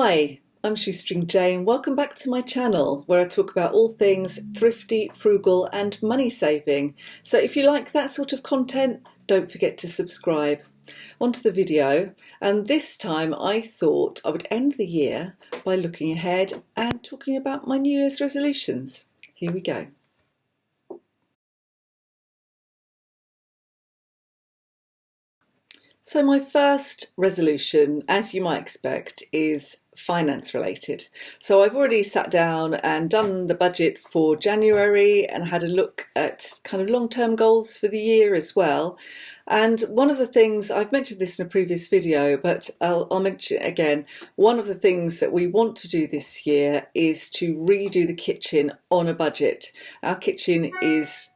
Hi, I'm Shoestring Jane. Welcome back to my channel where I talk about all things thrifty, frugal and money saving. So if you like that sort of content, don't forget to subscribe. On to the video, and this time I thought I would end the year by looking ahead and talking about my New Year's resolutions. Here we go. So my first resolution, as you might expect, is finance related. So I've already sat down and done the budget for January and had a look at kind of long-term goals for the year as well. And one of the things, I've mentioned this in a previous video, but I'll mention it again. One of the things that we want to do this year is to redo the kitchen on a budget. Our kitchen is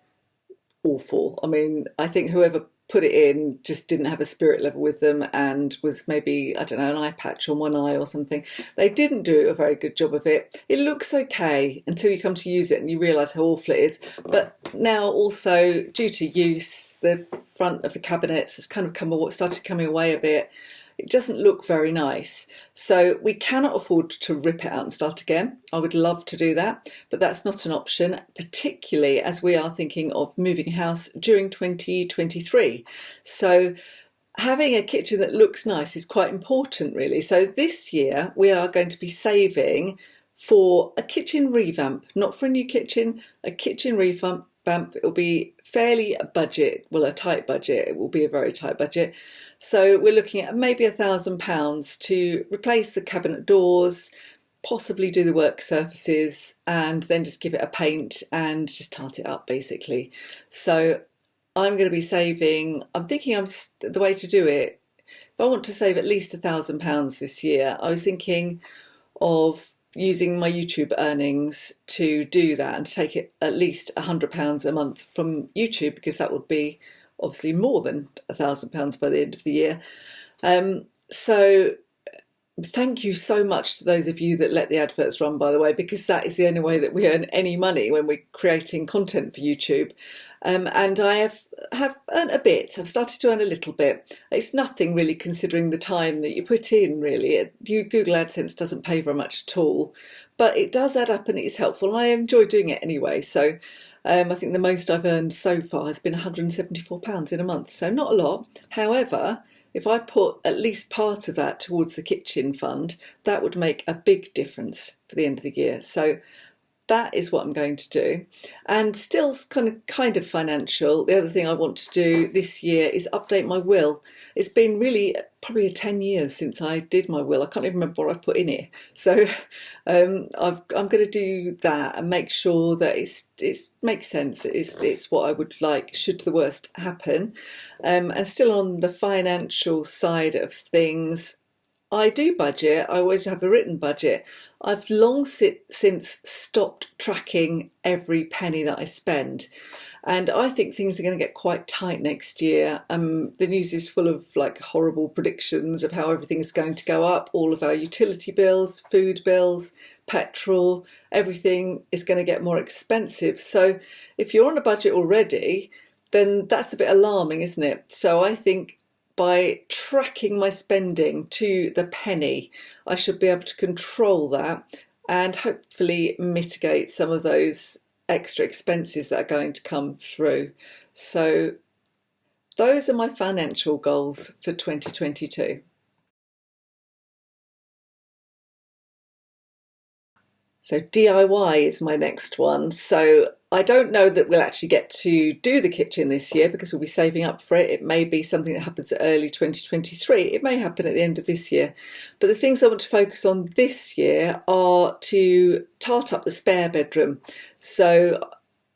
awful. I mean, I think whoever put it in just didn't have a spirit level with them and was maybe, I don't know, an eye patch on one eye or something. They didn't do a very good job of it. It looks okay until you come to use it and you realise how awful it is. But now also, due to use, the front of the cabinets has kind of started coming away a bit. It doesn't look very nice. So we cannot afford to rip it out and start again. I would love to do that, but that's not an option, particularly as we are thinking of moving house during 2023. So having a kitchen that looks nice is quite important, really. So this year we are going to be saving for a kitchen revamp, not for a new kitchen, a kitchen revamp. It will be fairly a budget, well, a tight budget. It will be a very tight budget. So we're looking at maybe £1,000 to replace the cabinet doors, possibly do the work surfaces, and then just give it a paint and just tart it up, basically. So I'm going to be saving, I'm thinking the way to do it, if I want to save at least £1,000 this year, I was thinking of using my YouTube earnings to do that and to take it at least £100 a month from YouTube, because that would be obviously more than £1,000 by the end of the year. So thank you so much to those of you that let the adverts run, by the way, because that is the only way that we earn any money when we're creating content for YouTube. And I have earned a bit. I've started to earn a little bit. It's nothing really considering the time that you put in, really. Google AdSense doesn't pay very much at all, but it does add up and it is helpful. And I enjoy doing it anyway. So I think the most I've earned so far has been £174 in a month. So not a lot. However, if I put at least part of that towards the kitchen fund, that would make a big difference for the end of the year. So that is what I'm going to do. And still kind of financial, the other thing I want to do this year is update my will. It's been really probably 10 years since I did my will. I can't even remember what I put in it. So I'm going to do that and make sure that it makes sense. It's what I would like should the worst happen. And still on the financial side of things, I do budget. I always have a written budget. I've long since stopped tracking every penny that I spend. And I think things are going to get quite tight next year. The news is full of like horrible predictions of how everything's going to go up. All of our utility bills, food bills, petrol, everything is going to get more expensive. So if you're on a budget already, then that's a bit alarming, isn't it? So I think by tracking my spending to the penny, I should be able to control that and hopefully mitigate some of those extra expenses that are going to come through. So those are my financial goals for 2022. So DIY is my next one. So I don't know that we'll actually get to do the kitchen this year because we'll be saving up for it. It may be something that happens early 2023. It may happen at the end of this year. But the things I want to focus on this year are to tart up the spare bedroom. So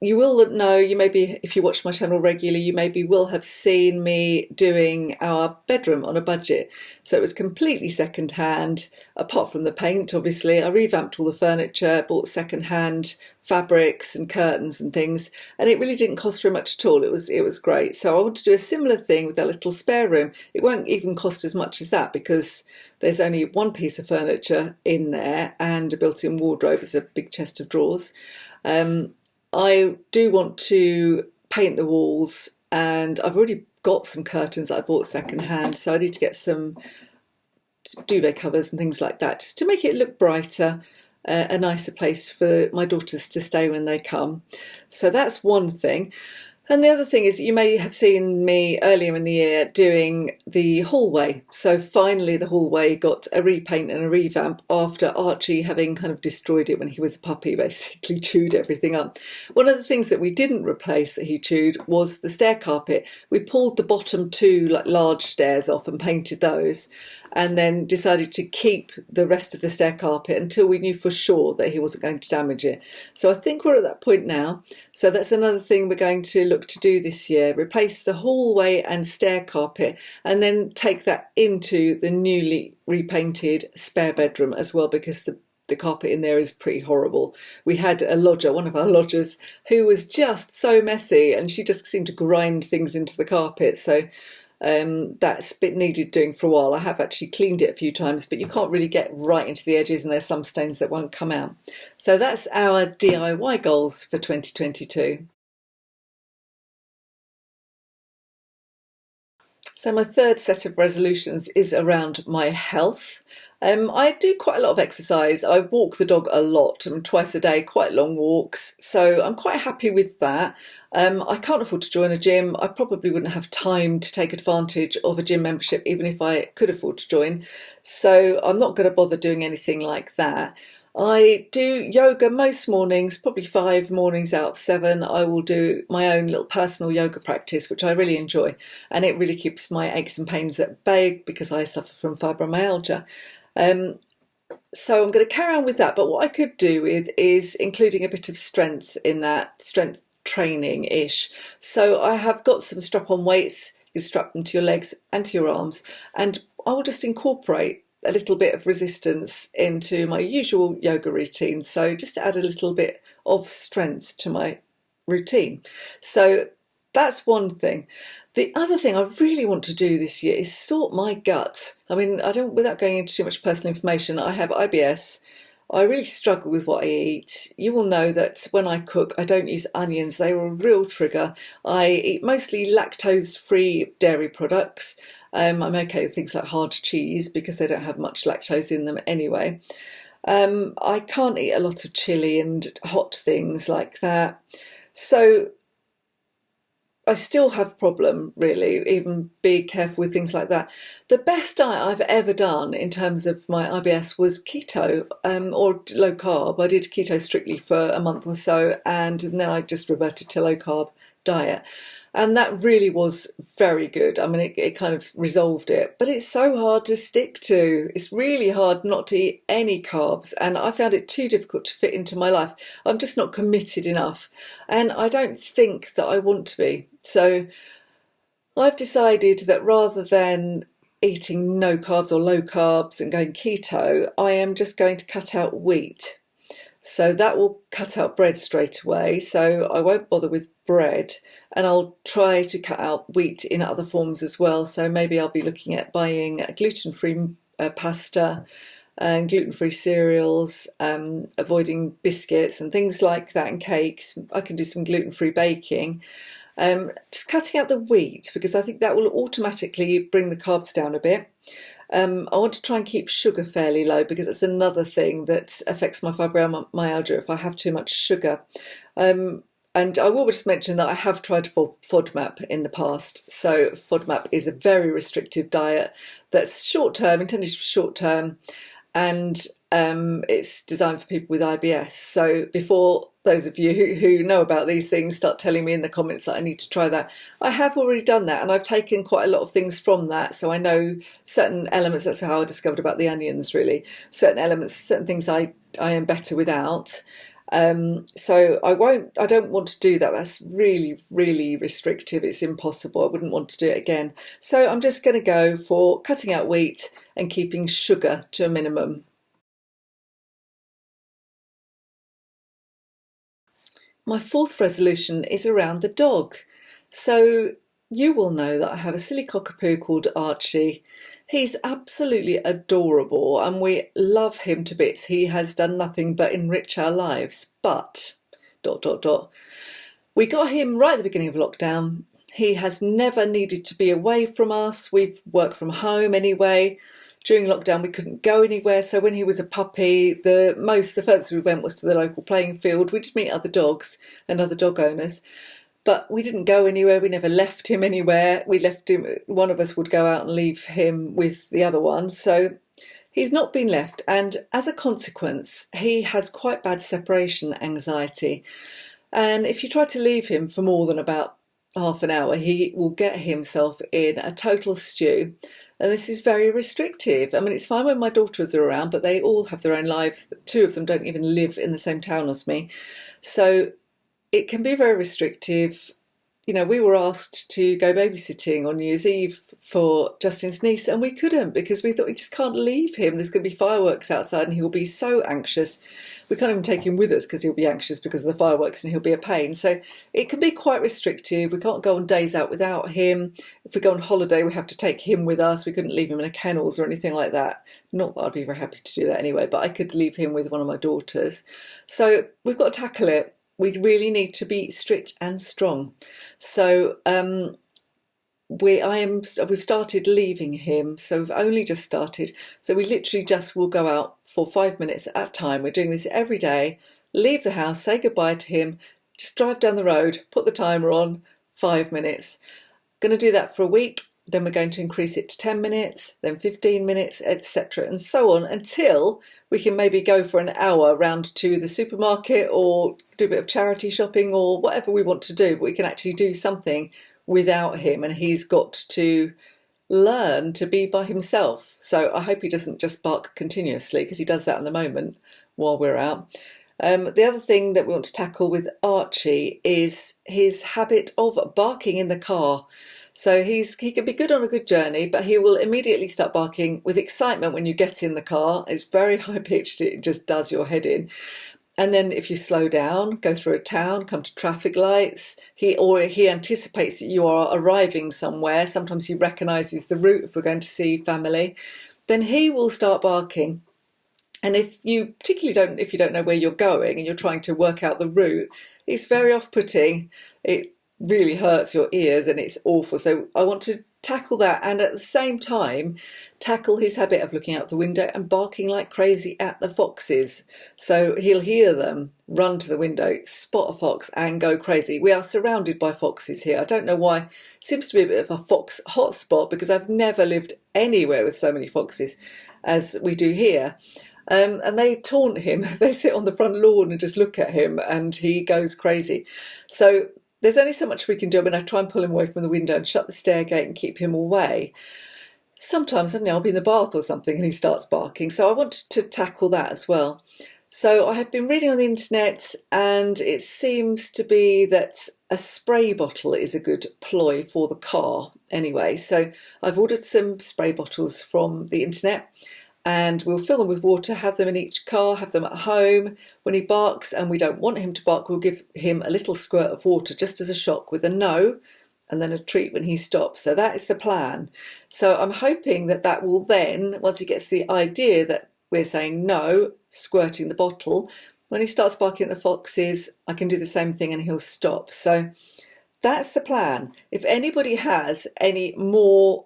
you will know, you maybe, if you watch my channel regularly, you maybe will have seen me doing our bedroom on a budget. So it was completely second hand, apart from the paint, obviously. I revamped all the furniture, bought second hand fabrics and curtains and things, and it really didn't cost very much at all. It was great. So I want to do a similar thing with that little spare room. It won't even cost as much as that because there's only one piece of furniture in there and a built-in wardrobe. There's a big chest of drawers. I do want to paint the walls, and I've already got some curtains that I bought second hand, so I need to get some duvet covers and things like that, just to make it look brighter, a nicer place for my daughters to stay when they come. So that's one thing. And the other thing is, you may have seen me earlier in the year doing the hallway. So finally the hallway got a repaint and a revamp after Archie, having kind of destroyed it when he was a puppy, basically chewed everything up. One of the things that we didn't replace that he chewed was the stair carpet. We pulled the bottom two large stairs off and painted those, and then decided to keep the rest of the stair carpet until we knew for sure that he wasn't going to damage it. So I think we're at that point now. So that's another thing we're going to look to do this year, replace the hallway and stair carpet, and then take that into the newly repainted spare bedroom as well, because the carpet in there is pretty horrible. We had a lodger, one of our lodgers, who was just so messy, and she just seemed to grind things into the carpet. So that's bit needed doing for a while. I have actually cleaned it a few times, but you can't really get right into the edges, and there's some stains that won't come out. So that's our DIY goals for 2022. So my third set of resolutions is around my health. I do quite a lot of exercise. I walk the dog a lot, twice a day, quite long walks. So I'm quite happy with that. I can't afford to join a gym. I probably wouldn't have time to take advantage of a gym membership, even if I could afford to join. So I'm not going to bother doing anything like that. I do yoga most mornings, probably 5 mornings out of 7. I will do my own little personal yoga practice, which I really enjoy. And it really keeps my aches and pains at bay because I suffer from fibromyalgia. So I'm going to carry on with that. But what I could do with is including a bit of strength in that, strength training-ish. So I have got some strap-on weights. You strap them to your legs and to your arms. And I will just incorporate a little bit of resistance into my usual yoga routine. So just to add a little bit of strength to my routine. So that's one thing. The other thing I really want to do this year is sort my gut. Without going into too much personal information, I have IBS. I really struggle with what I eat. You will know that when I cook, I don't use onions. They are a real trigger. I eat mostly lactose-free dairy products. I'm okay with things like hard cheese because they don't have much lactose in them anyway. I can't eat a lot of chili and hot things like that. So I still have a problem, really, even being careful with things like that. The best diet I've ever done in terms of my IBS was keto or low carb. I did keto strictly for a month or so, and then I just reverted to low carb diet. And that really was very good. It kind of resolved it. But it's so hard to stick to. It's really hard not to eat any carbs. And I found it too difficult to fit into my life. I'm just not committed enough. And I don't think that I want to be. So I've decided that rather than eating no carbs or low carbs and going keto, I am just going to cut out wheat. So that will cut out bread straight away. So I won't bother with bread, and I'll try to cut out wheat in other forms as well. So maybe I'll be looking at buying gluten-free pasta and gluten-free cereals, avoiding biscuits and things like that, and cakes. I can do some gluten-free baking. Just cutting out the wheat, because I think that will automatically bring the carbs down a bit. I want to try and keep sugar fairly low, because it's another thing that affects my fibromyalgia if I have too much sugar. And I will just mention that I have tried FODMAP in the past. So FODMAP is a very restrictive diet that's short-term, intended for short-term, and it's designed for people with IBS. So before those of you who know about these things start telling me in the comments that I need to try that, I have already done that, and I've taken quite a lot of things from that. So I know certain elements. That's how I discovered about the onions, really. Certain elements, certain things I am better without. So I don't want to do that. That's really, really restrictive. It's impossible. I wouldn't want to do it again. So I'm just going to go for cutting out wheat and keeping sugar to a minimum. My fourth resolution is around the dog. So you will know that I have a silly cockapoo called Archie. He's absolutely adorable and we love him to bits. He has done nothing but enrich our lives. But, ... we got him right at the beginning of lockdown. He has never needed to be away from us. We've worked from home anyway. during lockdown we couldn't go anywhere, so when he was a puppy, the furthest we went was to the local playing field. We did meet other dogs and other dog owners, but we didn't go anywhere. We never left him anywhere. We left him, one of us would go out and leave him with the other one. So he's not been left. And as a consequence, he has quite bad separation anxiety. And if you try to leave him for more than about half an hour, he will get himself in a total stew. And this is very restrictive. I mean, it's fine when my daughters are around, but they all have their own lives. Two of them don't even live in the same town as me. So it can be very restrictive. You know, we were asked to go babysitting on New Year's Eve for Justin's niece, and we couldn't because we thought we just can't leave him. There's going to be fireworks outside and he'll be so anxious. We can't even take him with us because he'll be anxious because of the fireworks and he'll be a pain. So it can be quite restrictive. We can't go on days out without him. If we go on holiday, we have to take him with us. We couldn't leave him in a kennels or anything like that. Not that I'd be very happy to do that anyway, but I could leave him with one of my daughters. So we've got to tackle it. We really need to be strict and strong. So we've started leaving him. So we've only just started. So we literally just will go out for 5 minutes at a time. We're doing this every day. Leave the house, say goodbye to him, just drive down the road, put the timer on, 5 minutes. Going to do that for a week. Then we're going to increase it to 10 minutes, then 15 minutes, etc. and so on until we can maybe go for an hour round to the supermarket or do a bit of charity shopping or whatever we want to do. But we can actually do something without him, and he's got to learn to be by himself. So I hope he doesn't just bark continuously, because he does that at the moment while we're out. The other thing that we want to tackle with Archie is his habit of barking in the car. So he can be good on a good journey, but he will immediately start barking with excitement when you get in the car. It's very high pitched, it just does your head in. And then if you slow down, go through a town, come to traffic lights, he anticipates that you are arriving somewhere. Sometimes he recognises the route if we're going to see family. Then he will start barking. And if you don't know where you're going and you're trying to work out the route, it's very off-putting. It really hurts your ears and it's awful. So I want to tackle that, and at the same time tackle his habit of looking out the window and barking like crazy at the foxes. So he'll hear them, run to the window, spot a fox and go crazy. We are surrounded by foxes here. I don't know why. It seems to be a bit of a fox hotspot, because I've never lived anywhere with so many foxes as we do here. And they taunt him. They sit on the front lawn and just look at him and he goes crazy. So there's only so much we can do. I mean, I try and pull him away from the window and shut the stair gate and keep him away. Sometimes, I don't know, I'll be in the bath or something and he starts barking. So I want to tackle that as well. So I have been reading on the internet, and it seems to be that a spray bottle is a good ploy for the car anyway. So I've ordered some spray bottles from the internet, and we'll fill them with water, have them in each car, have them at home. When he barks and we don't want him to bark, we'll give him a little squirt of water just as a shock with a no, and then a treat when he stops. So that is the plan. So I'm hoping that will then, once he gets the idea that we're saying no, squirting the bottle, when he starts barking at the foxes, I can do the same thing and he'll stop. So that's the plan. If anybody has any more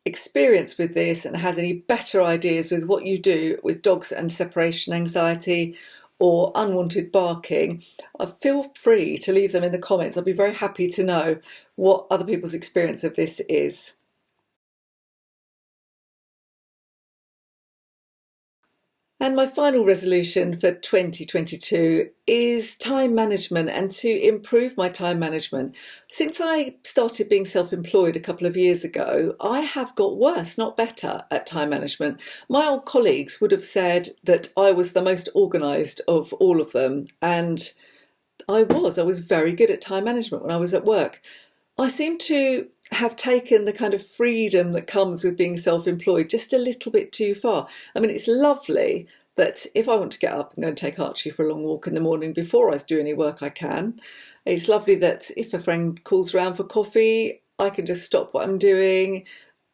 experience with this and has any better ideas with what you do with dogs and separation anxiety or unwanted barking, feel free to leave them in the comments. I'll be very happy to know what other people's experience of this is. And my final resolution for 2022 is time management, and to improve my time management. Since I started being self-employed a couple of years ago, I have got worse, not better, at time management. My old colleagues would have said that I was the most organised of all of them, and I was very good at time management when I was at work. I seem to have taken the kind of freedom that comes with being self-employed just a little bit too far. I mean, it's lovely that if I want to get up and go and take Archie for a long walk in the morning before I do any work, I can. It's lovely that if a friend calls round for coffee, I can just stop what I'm doing.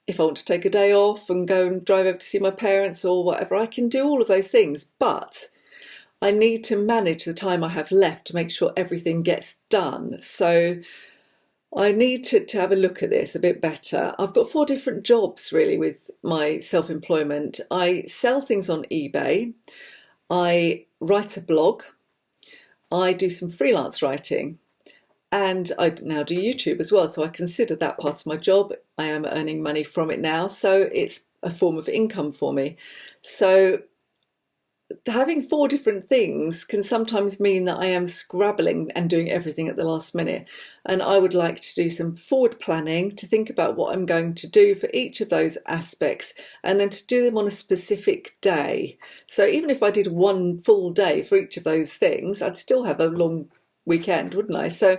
If I want to take a day off and go and drive over to see my parents or whatever, I can do all of those things. But I need to manage the time I have left to make sure everything gets done. So I need to have a look at this a bit better. I've got 4 different jobs really with my self-employment. I sell things on eBay, I write a blog, I do some freelance writing, and I now do YouTube as well. So I consider that part of my job. I am earning money from it now, so it's a form of income for me. So having 4 different things can sometimes mean that I am scrabbling and doing everything at the last minute. And I would like to do some forward planning to think about what I'm going to do for each of those aspects and then to do them on a specific day. So even if I did one full day for each of those things, I'd still have a long weekend, wouldn't I? So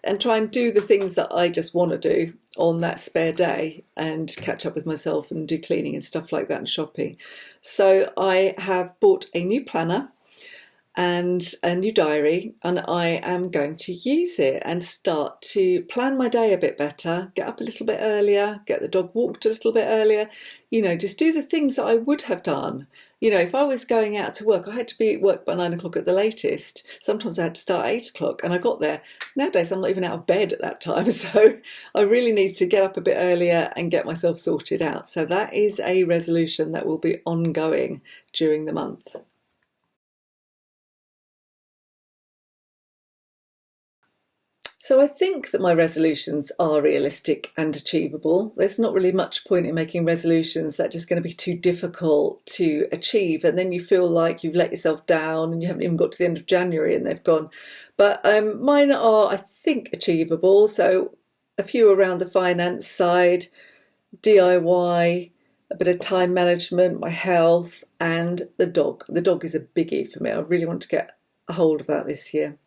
and try and do the things that I just want to do on that spare day and catch up with myself and do cleaning and stuff like that and shopping. So I have bought a new planner and a new diary, and I am going to use it and start to plan my day a bit better, get up a little bit earlier, get the dog walked a little bit earlier, just do the things that I would have done. If I was going out to work, I had to be at work by 9 o'clock at the latest. Sometimes I had to start at 8 o'clock and I got there. Nowadays, I'm not even out of bed at that time. So I really need to get up a bit earlier and get myself sorted out. So that is a resolution that will be ongoing during the month. So I think that my resolutions are realistic and achievable. There's not really much point in making resolutions that are just going to be too difficult to achieve, and then you feel like you've let yourself down and you haven't even got to the end of January and they've gone. But mine are, I think, achievable. So a few around the finance side, DIY, a bit of time management, my health, and the dog. The dog is a biggie for me. I really want to get a hold of that this year.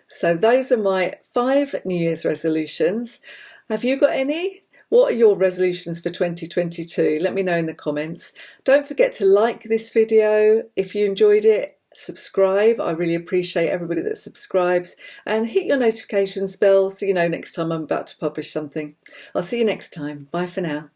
So those are my 5 New Year's resolutions. Have you got any? What are your resolutions for 2022? Let me know in the comments. Don't forget to like this video if you enjoyed it. Subscribe. I really appreciate everybody that subscribes, and hit your notifications bell so you know next time I'm about to publish something. I'll see you next time. Bye for now.